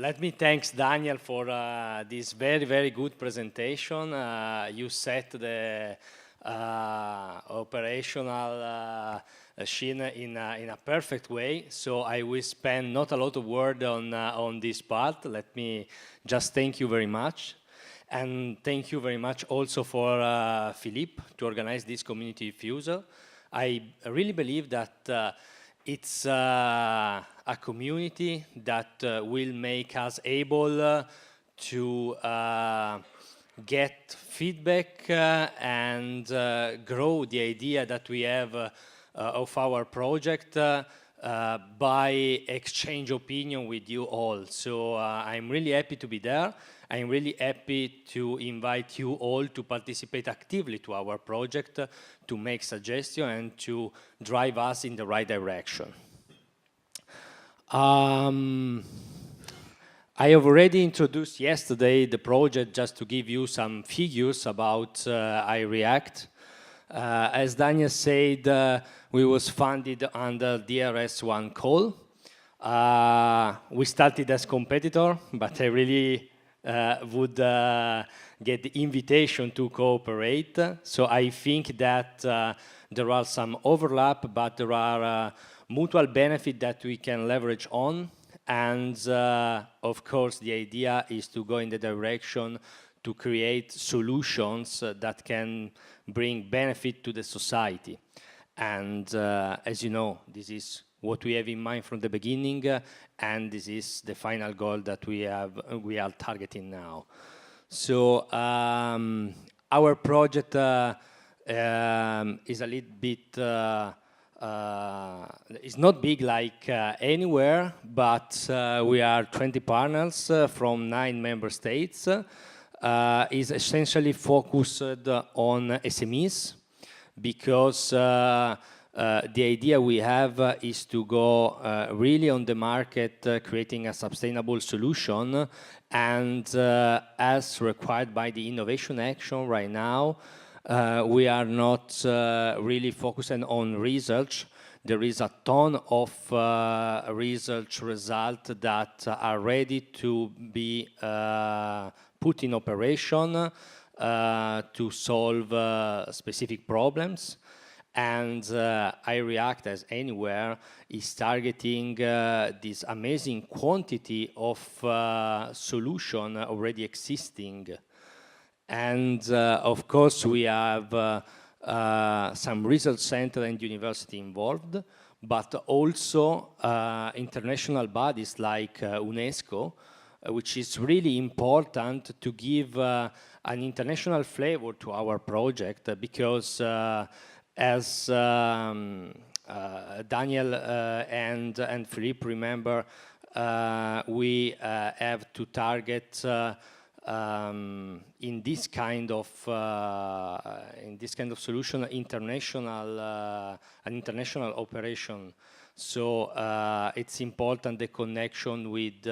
Let me thank Daniel for this very, very good presentation. You set the operational machine in a perfect way, so I will spend not a lot of word on this part. Let me just thank you very much. And thank you very much also for Philippe to organize this community diffuser. I really believe that it's a community that will make us able to get feedback and grow the idea that we have of our project by exchange opinion with you all. So I'm really happy to be there. I'm really happy to invite you all to participate actively to our project, to make suggestions and to drive us in the right direction. I have already introduced yesterday the project just to give you some figures about IREACT. As Daniel said, we was funded under DRS1 call. We started as competitor, but I really would get the invitation to cooperate. So I think that there are some overlap, but there are mutual benefit that we can leverage on. And of course, the idea is to go in the direction to create solutions that can bring benefit to the society. And as you know, this is what we have in mind from the beginning, and this is the final goal that we are targeting now. So our project is a little bit, it's not big like anywhere, but we are 20 partners from 9 member states. Is essentially focused on SMEs because the idea we have is to go really on the market, creating a sustainable solution, and as required by the Innovation Action right now, we are not really focusing on research. There is a ton of research results that are ready to be put in operation to solve specific problems. And IREACT, as anywhere, is targeting this amazing quantity of solution already existing. And of course, we have some research center and university involved, but also international bodies like UNESCO, which is really important to give an international flavor to our project because as Daniel and Philippe remember, we have to target in this kind of solution an international operation. So it's important the connection with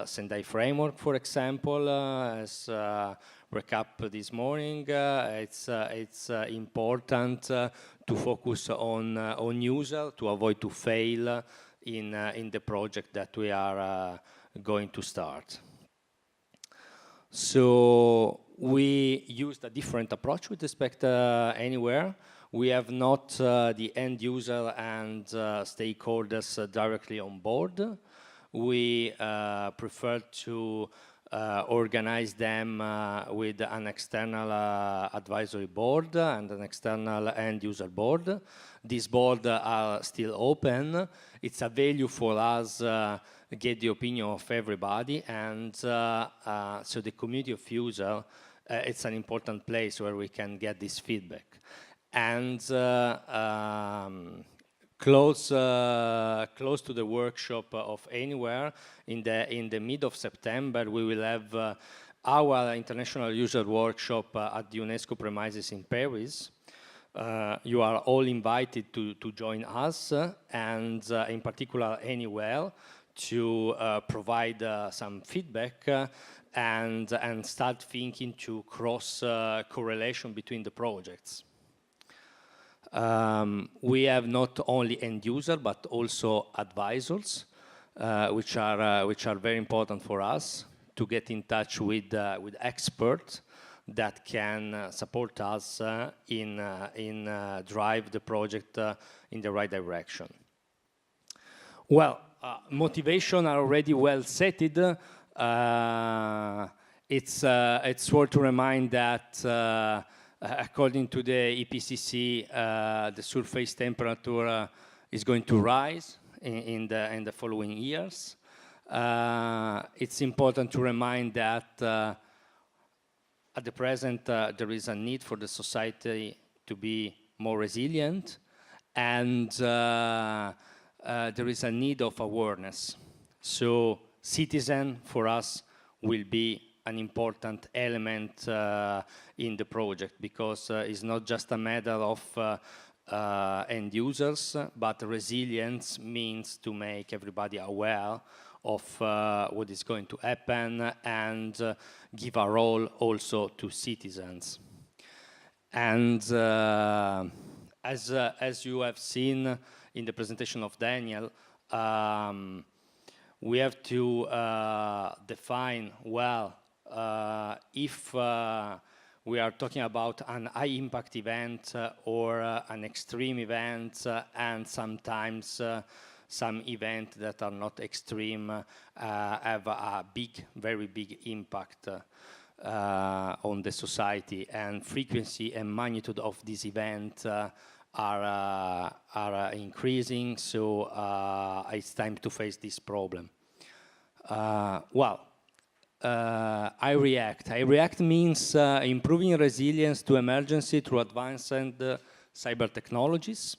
Sendai framework, for example, as recap this morning. It's important to focus on user to avoid to fail in the project that we are going to start. So we used a different approach with respect anywhere. We have not the end user and stakeholders directly on board. We prefer to organize them with an external advisory board and an external end user board. These boards are still open. It's a value for us get the opinion of everybody, and so the community of user, it's an important place where we can get this feedback. And close to the workshop of Anywhere, in the mid of September, we will have our international user workshop at the UNESCO premises in Paris. You are all invited to join us, and in particular Anywhere, to provide some feedback and start thinking to cross correlation between the projects. We have not only end user but also advisors. which are very important for us to get in touch with experts that can support us in drive the project in the right direction. Well, motivation are already well setted. It's worth to remind that according to the IPCC, the surface temperature is going to rise in the following years. It's important to remind that at the present, there is a need for the society to be more resilient, and there is a need of awareness. So citizen for us will be an important element in the project, because it's not just a matter of end users, but resilience means to make everybody aware of what is going to happen and give a role also to citizens. And as you have seen in the presentation of Daniel, we have to define well if we are talking about an high impact event or an extreme event, and sometimes some events that are not extreme have a very big impact on the society, and frequency and magnitude of this event are increasing, so it's time to face this problem. IREACT. IREACT means improving resilience to emergency through advanced cyber technologies.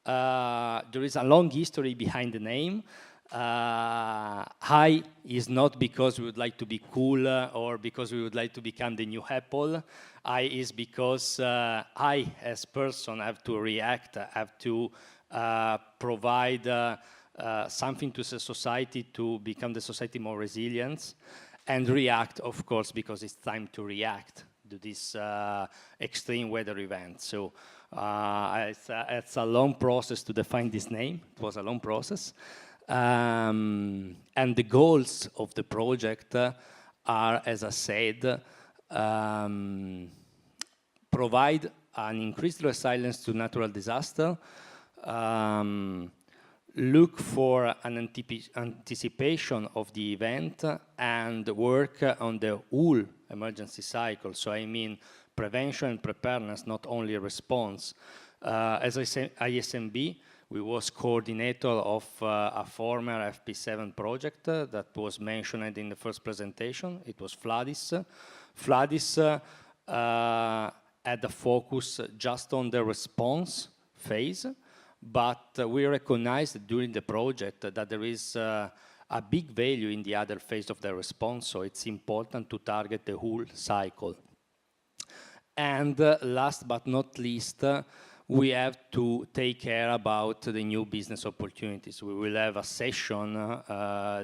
There is a long history behind the name. I is not because we would like to be cool or because we would like to become the new Apple. I is because I, as person, have to react, have to provide something to the society to become the society more resilient, and react, of course, because it's time to react to this extreme weather event. So it's a long process to define this name. It was a long process. And the goals of the project are, as I said, provide an increased resilience to natural disaster, look for an anticipation of the event, and work on the whole emergency cycle. So I mean prevention and preparedness, not only response. As I said, ISMB, we was coordinator of a former FP7 project that was mentioned in the first presentation. It was FLADIS. FLADIS had a focus just on the response phase, but we recognized during the project that there is a big value in the other phase of the response, so it's important to target the whole cycle. And last but not least, we have to take care about the new business opportunities. We will have a session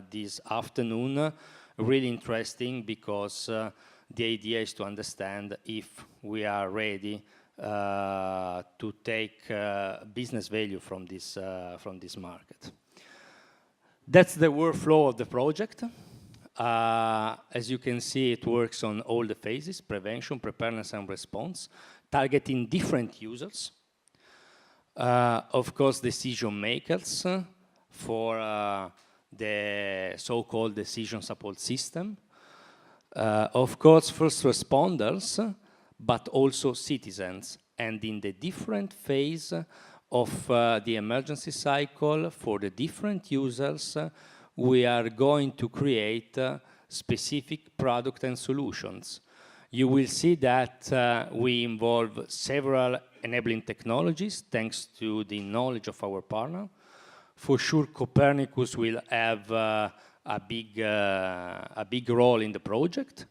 this afternoon, really interesting, because the idea is to understand if we are ready to take business value from this market. That's the workflow of the project. As you can see, it works on all the phases: prevention, preparedness, and response, targeting different users. Of course, decision makers for the so-called decision support system. Of course, first responders, but also citizens. And in the different phase of the emergency cycle, for the different users, we are going to create specific product and solutions. You will see that we involve several enabling technologies thanks to the knowledge of our partner. For sure, Copernicus will have a big role in the project,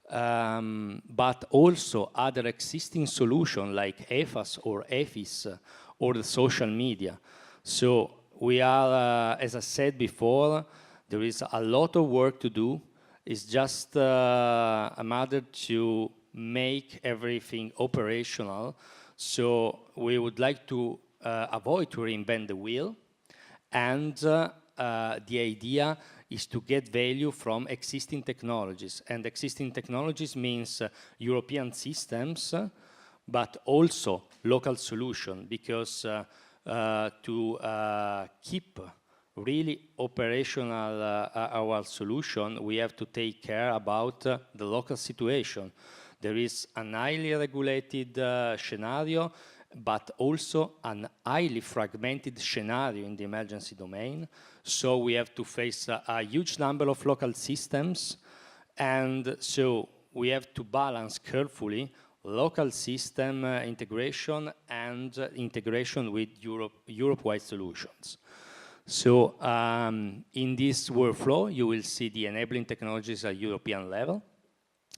but also other existing solutions like EFAS or EFIS or the social media. So we are, as I said before, there is a lot of work to do. It's just a matter to make everything operational. So we would like to avoid to reinvent the wheel and the idea is to get value from existing technologies. And existing technologies means European systems, but also local solution, because to keep really operational our solution, we have to take care about the local situation. There is an highly regulated scenario, but also an highly fragmented scenario in the emergency domain. So we have to face a huge number of local systems, and so we have to balance carefully local system integration and integration with Europe-wide solutions. So in this workflow, you will see the enabling technologies at European level.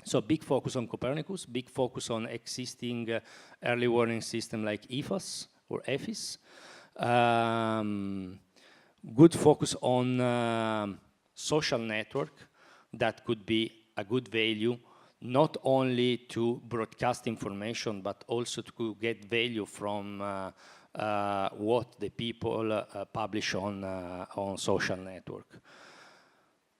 So big focus on Copernicus, big focus on existing early warning system like EFAS or EFIS. Good focus on social network that could be a good value, not only to broadcast information, but also to get value from what the people publish on social network.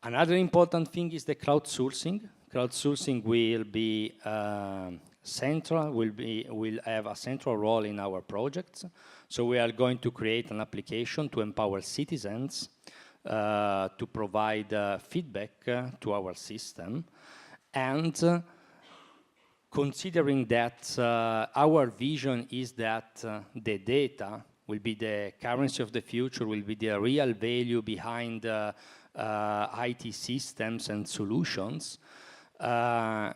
Another important thing is the crowdsourcing. Crowdsourcing will be central, will have a central role in our projects. So we are going to create an application to empower citizens to provide feedback to our system. And considering that our vision is that the data will be the currency of the future, will be the real value behind IT systems and solutions, and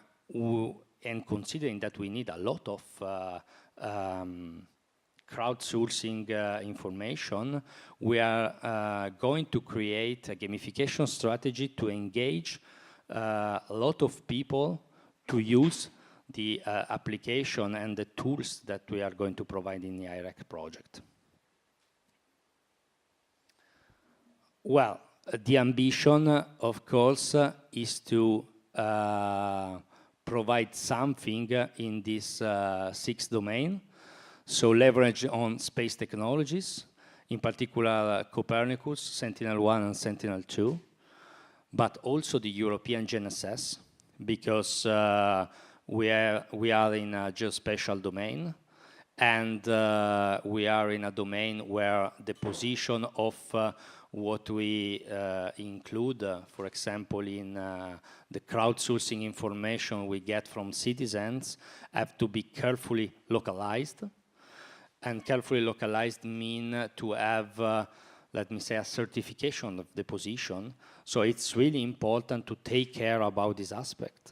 considering that we need a lot of crowdsourcing information, we are going to create a gamification strategy to engage a lot of people to use the application and the tools that we are going to provide in the IREACT project. Well, the ambition, of course, is to provide something in this sixth domain. So leverage on space technologies, in particular Copernicus, Sentinel-1 and Sentinel-2, but also the European GNSS, because we are in a geospatial domain, and we are in a domain where the position of what we include, for example, in the crowdsourcing information we get from citizens, have to be carefully localized. And carefully localized mean to have, let me say, a certification of the position. So it's really important to take care about this aspect.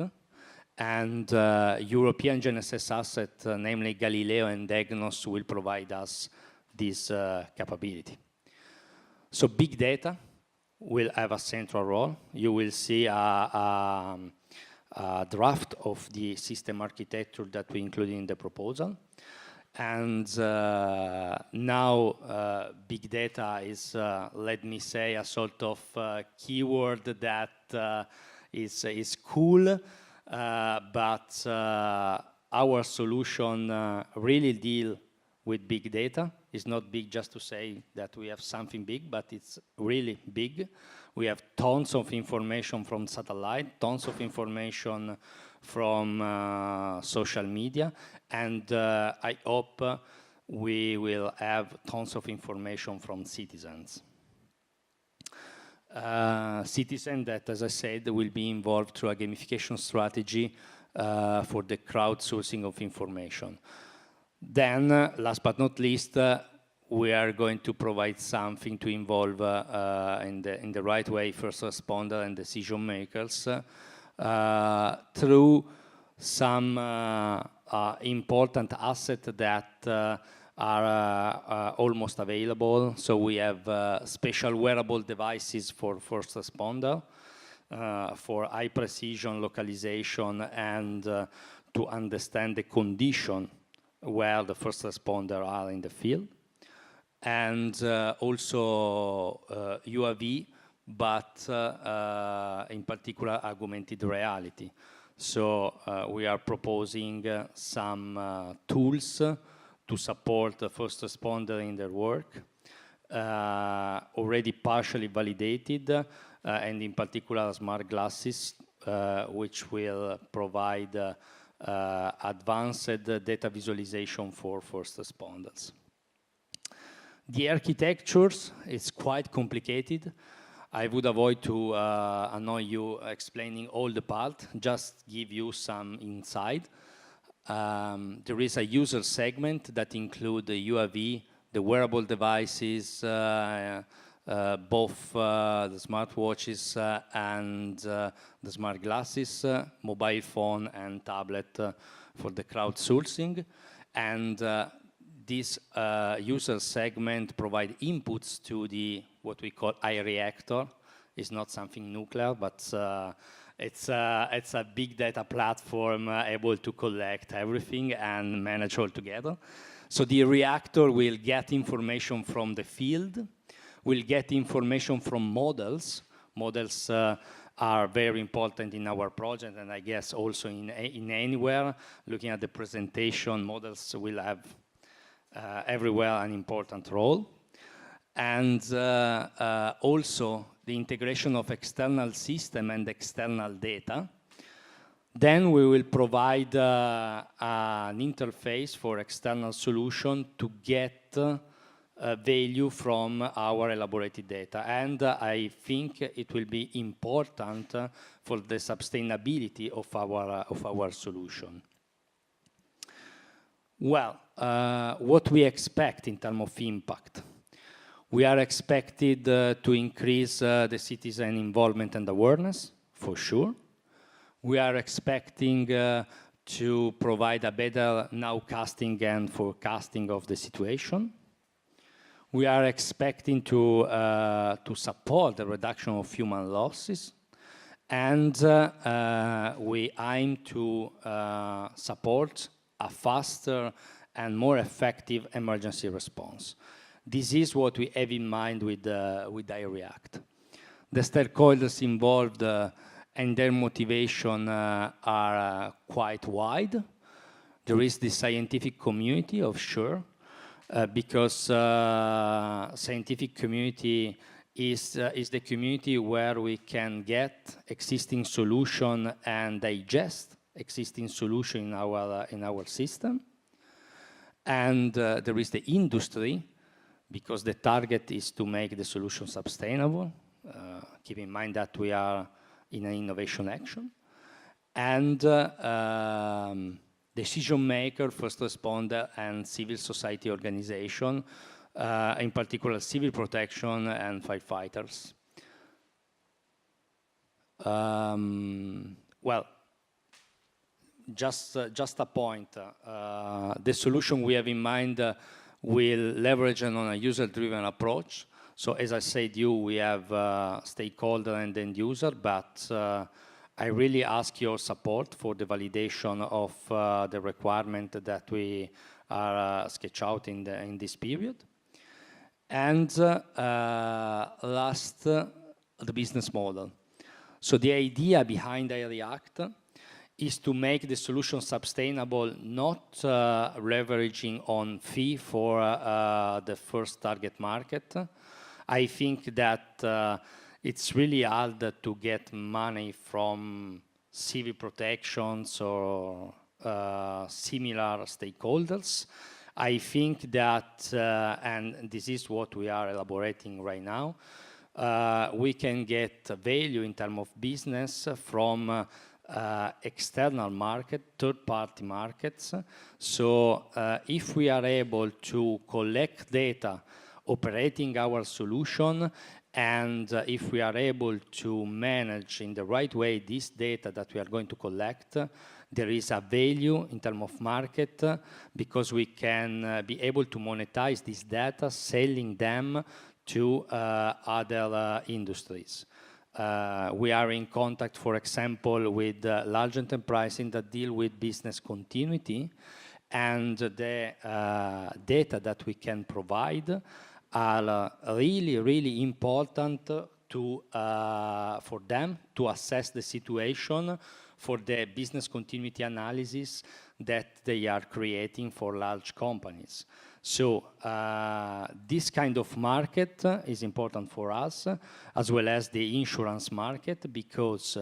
And European GNSS asset, namely Galileo and EGNOS, will provide us this capability. So big data will have a central role. You will see a draft of the system architecture that we included in the proposal. And now big data is, let me say, a sort of keyword that is cool, but our solution really deal with big data. It's not big just to say that we have something big, but it's really big. We have tons of information from satellite, tons of information from social media, and I hope we will have tons of information from citizens. Citizens that, as I said, will be involved through a gamification strategy for the crowdsourcing of information. Then, last but not least, we are going to provide something to involve in the right way first responder and decision makers through some important assets that are almost available. So we have special wearable devices for first responder, for high precision localization and to understand the condition where the first responder are in the field. And also UAV, but in particular augmented reality. So we are proposing some tools to support the first responder in their work. already partially validated, and in particular smart glasses, which will provide advanced data visualization for first responders. The architectures is quite complicated. I would avoid to annoy you explaining all the part, just give you some insight. There is a user segment that include the UAV, the wearable devices, both the smartwatches and the smart glasses, mobile phone and tablet for the crowdsourcing. And this user segment provide inputs to the what we call IREACT. It's not something nuclear, but it's a big data platform able to collect everything and manage all together. So the reactor will get information from the field, will get information from models. Models are very important in our project, and I guess also in anywhere. Looking at the presentation, models will have everywhere an important role. And also the integration of external system and external data. Then we will provide an interface for external solution to get value from our elaborated data. And I think it will be important for the sustainability of our solution. Well, what we expect in terms of impact. We are expected to increase the citizen involvement and awareness, for sure. We are expecting to provide a better nowcasting and forecasting of the situation. We are expecting to support the reduction of human losses. And we aim to support a faster and more effective emergency response. This is what we have in mind with IREACT. The stakeholders involved and their motivation are quite wide. There is the scientific community, of sure, because scientific community is the community where we can get existing solution and digest existing solution in our system. And there is the industry, because the target is to make the solution sustainable. Keep in mind that we are in an innovation action. And decision maker, first responder, and civil society organization, in particular civil protection and firefighters. Well, just a point. The solution we have in mind will leverage on a user-driven approach. So as I said, we have stakeholder and end user, but I really ask your support for the validation of the requirement that we are sketch out in this period. And last, the business model. So the idea behind IREACT is to make the solution sustainable, not leveraging on fee for the first target market. I think that it's really hard to get money from civil protections or similar stakeholders. I think that, and this is what we are elaborating right now, we can get value in terms of business from external market, third-party markets. So if we are able to collect data operating our solution, and if we are able to manage in the right way this data that we are going to collect, there is a value in terms of market, because we can be able to monetize this data, selling them to other industries. We are in contact, for example, with large enterprises that deal with business continuity, and the data that we can provide are really, really important for them to assess the situation for the business continuity analysis that they are creating for large companies. So this kind of market is important for us, as well as the insurance market, because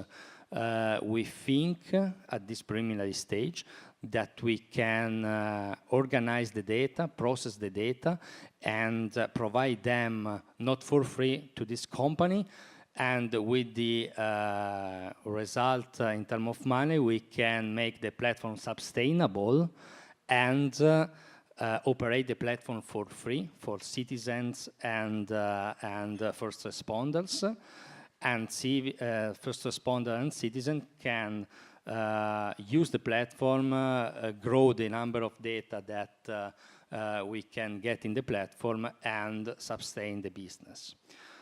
we think at this preliminary stage that we can organize the data, process the data, and provide them not for free to this company. And with the result in terms of money, we can make the platform sustainable and operate the platform for free for citizens and first responders. And first responder and citizen can use the platform, grow the number of data that we can get in the platform, and sustain the business.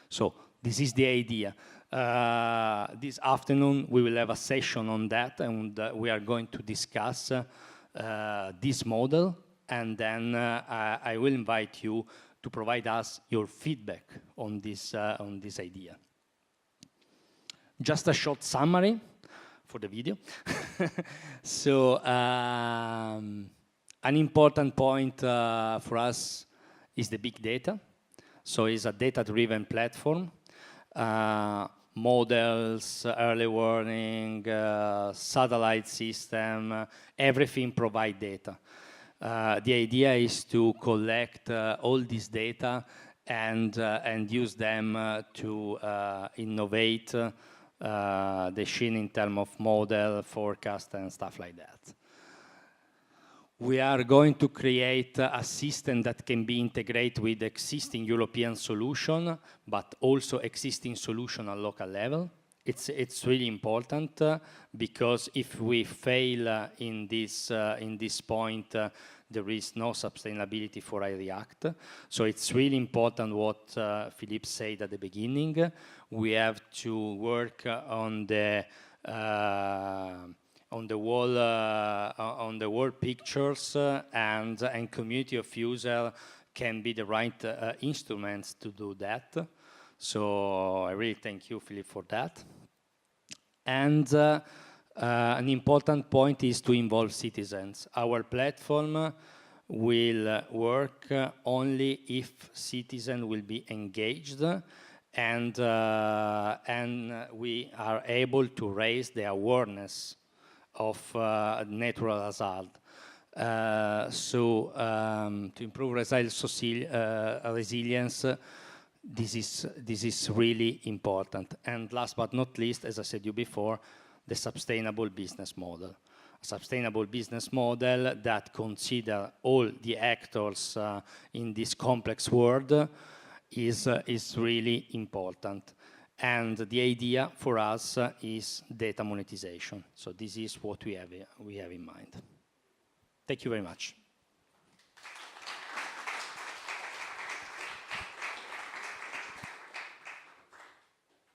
So this is the idea. This afternoon we will have a session on that, and we are going to discuss this model, and then I will invite you to provide us your feedback on this idea. Just a short summary for the video. So an important point for us is the big data. So it's a data-driven platform. Models, early warning, satellite system, everything provide data. The idea is to collect all this data and use them to innovate the machine in terms of model, forecast, and stuff like that. We are going to create a system that can be integrated with existing European solution, but also existing solution at local level. It's really important because if we fail in this point, there is no sustainability for IREACT. So it's really important what Philippe said at the beginning. We have to work on the world pictures, and community of user can be the right instruments to do that. So I really thank you, Philippe, for that. And an important point is to involve citizens. Our platform will work only if citizens will be engaged, and we are able to raise the awareness of natural hazard. To improve resilience, this is really important. And last but not least, as I said you before, the sustainable business model. A sustainable business model that consider all the actors in this complex world is really important. And the idea for us is data monetization. So this is what we have in mind. Thank you very much.